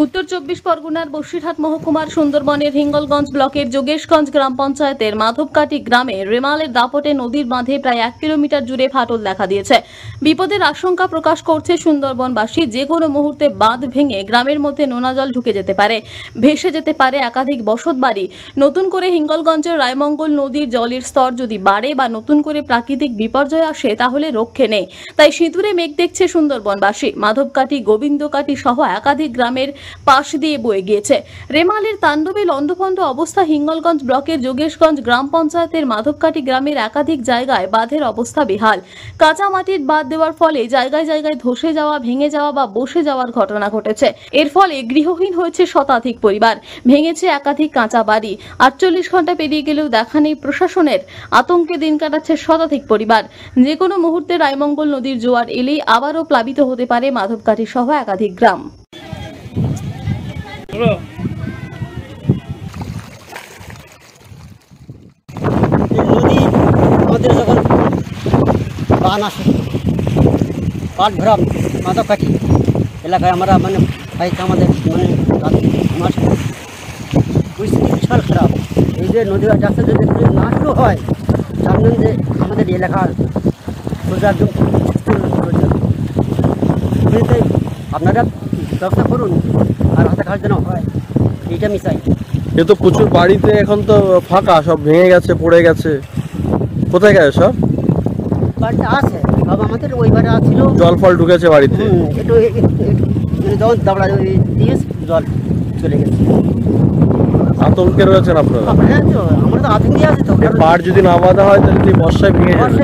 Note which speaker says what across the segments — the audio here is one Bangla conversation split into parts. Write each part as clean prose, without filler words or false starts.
Speaker 1: উত্তর চব্বিশ পরগনার বসিরহাট মহকুমার সুন্দরবনের হিঙ্গলগঞ্জ ব্লকের যোগেশগঞ্জ গ্রাম পঞ্চায়েতের মাধবকাটি গ্রামে রেমালের দাপটে নদীর বাঁধে প্রায় 1 কিলোমিটার জুড়ে ফাটল দেখা দিয়েছে। বিপদের আশঙ্কা প্রকাশ করছে সুন্দরবনবাসী। যে কোনো মুহূর্তে বাঁধ ভেঙে গ্রামের মধ্যে নোনা জল ঢুকে যেতে পারে, ভেসে যেতে পারে একাধিক বসতবাড়ি। নতুন করে হিঙ্গলগঞ্জের রায়মঙ্গল নদীর জলের স্তর যদি বাড়ে বা নতুন করে প্রাকৃতিক বিপর্যয় আসে তাহলে রক্ষে নেই। তাই সিঁদুরে মেঘ দেখছে সুন্দরবনবাসী। মাধবকাটি, গোবিন্দকাটি সহ একাধিক গ্রামের পাশ দিয়ে বয়ে গিয়েছে। রেমালের তাণ্ডবে লণ্ডভণ্ড অবস্থা হিঙ্গলগঞ্জ ব্লকের যোগেশগঞ্জ গ্রাম পঞ্চায়েতের মাধবকাটি গ্রামের একাধিক জায়গায় বাঁধের অবস্থা বেহাল। কাঁচা মাটির বাঁধ দেওয়ার ফলে জায়গায় জায়গায় ধসে যাওয়া, ভেঙে যাওয়া বা বসে যাওয়ার ঘটনা ঘটেছে। এর ফলে গৃহহীন হয়েছে শতাধিক পরিবার, ভেঙেছে একাধিক কাঁচা বাড়ি। 48 ঘন্টা পেরিয়ে গেলেও দেখা নেই প্রশাসনের। আতঙ্কে দিন কাটাচ্ছে শতাধিক পরিবার। যে কোনো মুহূর্তে রায়মঙ্গল নদীর জোয়ার এলেই আবারও প্লাবিত হতে পারে মাধবকাটি সহ একাধিক গ্রাম।
Speaker 2: নদী আমাদের যখন বান আসে, পাট ভরা মাধবকাটি এলাকায় আমরা আমাদের মাস পরিস্থিতি বিশাল খারাপ। এই যে নদী রাস্তা যদি নষ্ট হয়, জানবেন যে আমাদের এলাকার সোজা একদম আপনারা ব্যবস্থা করুন আর হাতে খাওয়ার যেন হয়, এইটা আমি চাই।
Speaker 3: এ তো প্রচুর বাড়িতে এখন তো ফাঁকা, সব ভেঙে গেছে, পড়ে গেছে। কোথায় গেছে সব?
Speaker 2: বাড়িতে আছে সব, আমাদের ওই বাড়ি ছিল,
Speaker 3: জল ফল ঢুকেছে বাড়িতে।
Speaker 2: একটু যখন দাবড়া দিয়ে জল চলে গেছে।
Speaker 3: আতঙ্কে রয়েছেন আপনারা?
Speaker 2: আমরা তো আতঙ্কে আছি। তো
Speaker 3: পাড় যদি না বাঁধা হয় তাহলে বর্ষায় ভেঙে যাবে।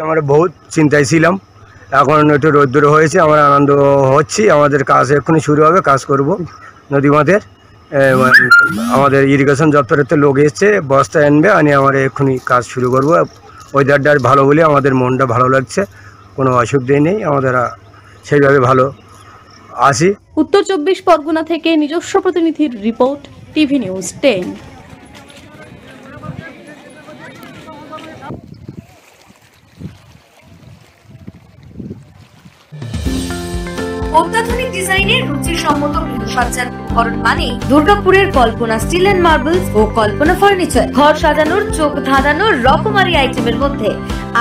Speaker 4: আমরা বহুত চিন্তায় ছিলাম, এখন একটু রোদ্দুর হয়েছে, আমরা আনন্দ হচ্ছি। আমাদের কাজ এক্ষুনি শুরু হবে, কাজ করব নদী বাঁধের। আমাদের ইরিগেশন দপ্তরের লোক এসছে, বস্তা আনবে, আনি আমরা এক্ষুনি কাজ শুরু করব। ওয়েদারটা ভালো বলে আমাদের মনটা ভালো লাগছে, কোনো অসুবিধাই নেই, আমাদের সেইভাবে ভালো আছি।
Speaker 1: উত্তর চব্বিশ পরগনা থেকে নিজস্ব প্রতিনিধির রিপোর্ট, টিভি নিউজ 10।
Speaker 5: অত্যাধুনিক ডিজাইনের রুচিসম্মত গৃহসজ্জার উপকরণ মানে দুর্গাপুরের কল্পনা স্টিল এন্ড মার্বেলস ও কল্পনা ফার্নিচার। ঘর সাজানোর, চোখ ধাঁধানোর রকমারি আইটেমের মধ্যে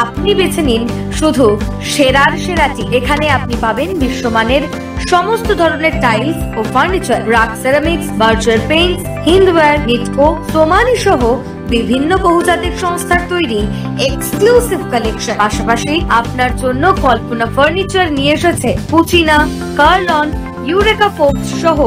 Speaker 5: আপনি বেছে নিন শুধু সেরার সেরাটি। এখানে আপনি পাবেন বিশ্বমানের সমস্ত ধরনের টাইলস ও furniture, RAK ceramics, Berger paints, Hindware, Nitco, Somany সহ বিভিন্ন বহুজাতিক সংস্থার তৈরি এক্সক্লুসিভ কালেকশন। পাশাপাশি আপনার জন্য কল্পনা ফার্নিচার নিয়ে এসেছে পুচিনা, কার্লন, ইউরেকা ফোর্বস সহ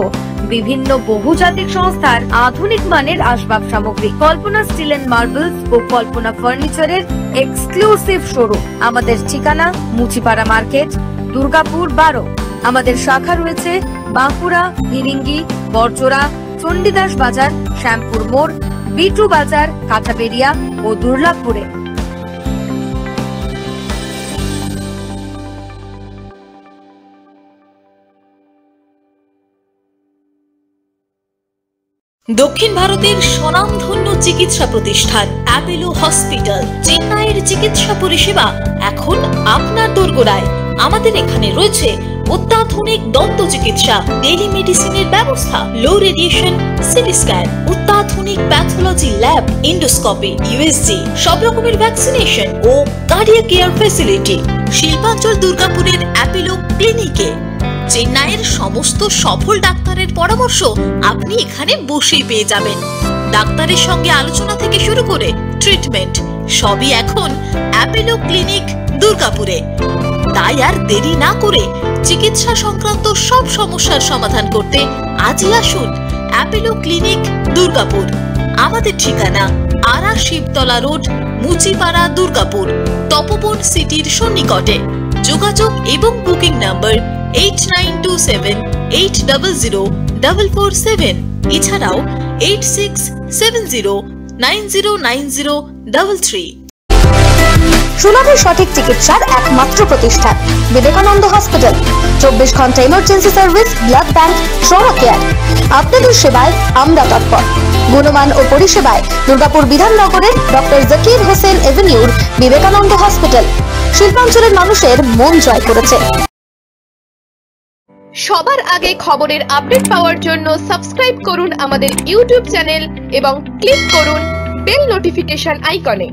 Speaker 5: বিভিন্ন বহুজাতিক সংস্থার আধুনিক মানের আসবাব সামগ্রী। কল্পনা স্টিল এন্ড মার্বেলস ও কল্পনা ফার্নিচারের এক্সক্লুসিভ শোরুম। আমাদের ঠিকানা মুচিপাড়া মার্কেট, দুর্গাপুর 12। আমাদের শাখা রয়েছে বাঁকুড়া, ফিরিঙ্গি, বড়জোড়া, চণ্ডীদাস বাজার, শ্যামপুর মোড়, বিটু বাজার, কাঁচাবেড়িয়া ও দুর্লাভপুরে।
Speaker 6: দক্ষিণ ভারতের স্বনামধন্য চিকিৎসা প্রতিষ্ঠান অ্যাপোলো হসপিটাল, চেন্নাইয়ের চিকিৎসা পরিষেবা এখন আপনার দোরগোড়ায়। আমাদের এখানে রয়েছে অত্যাধুনিক দন্ত চিকিৎসা, টেলিমেডিসিনের ব্যবস্থা, লো রেডিয়েশন সিটি স্ক্যান, অত্যাধুনিক প্যাথোলজি ল্যাব, এন্ডোস্কোপি, ইউএসজি, সব রকমের ভ্যাকসিনেশন ও কার্ডিয়াক কেয়ার ফ্যাসিলিটি। শিল্পাঞ্চল দুর্গাপুরের অ্যাপোলো ক্লিনিকে চেন্নাইয়ের সমস্ত সফল ডাক্তারের পরামর্শ আপনি এখানে বসেই পেয়ে যাবেন। ডাক্তারের সঙ্গে আলোচনা থেকে শুরু করে ট্রিটমেন্ট সবই এখন অ্যাপোলো ক্লিনিক দুর্গাপুরে। তাই আর দেরি না করে চিকিৎসা সংক্রান্ত সব সমস্যার সমাধান করতে আজই আসুন অ্যাপোলো ক্লিনিক দুর্গাপুর। আমাদের ঠিকানা আরা শিবতলা রোড, মুচিপাড়া, দুর্গাপুর, তপবন সিটির সন্নিকটে। যোগাযোগ এবং বুকিং নাম্বার 8927800447। এছাড়াও 8670909033।
Speaker 5: সুলভের সঠিক চিকিৎসার একমাত্র প্রতিষ্ঠান বিবেকানন্দ হসপিটাল। 24 ঘন্টা emergency service, blood bank, trauma care. আপনাদের সেবায় আমরা তৎপর। গুণমান ও পরিষেবায় দুর্গাপুর বিধাননগরের ডক্টর জাকির হোসেন এভিনিউর বিবেকানন্দ হসপিটাল শিল্পাঞ্চলের মানুষের মন জয় করেছে।
Speaker 7: সবার আগে খবরের আপডেট পাওয়ার জন্য সাবস্ক্রাইব করুন আমাদের ইউটিউব চ্যানেল এবং ক্লিক করুন বেল নোটিফিকেশন আইকনে।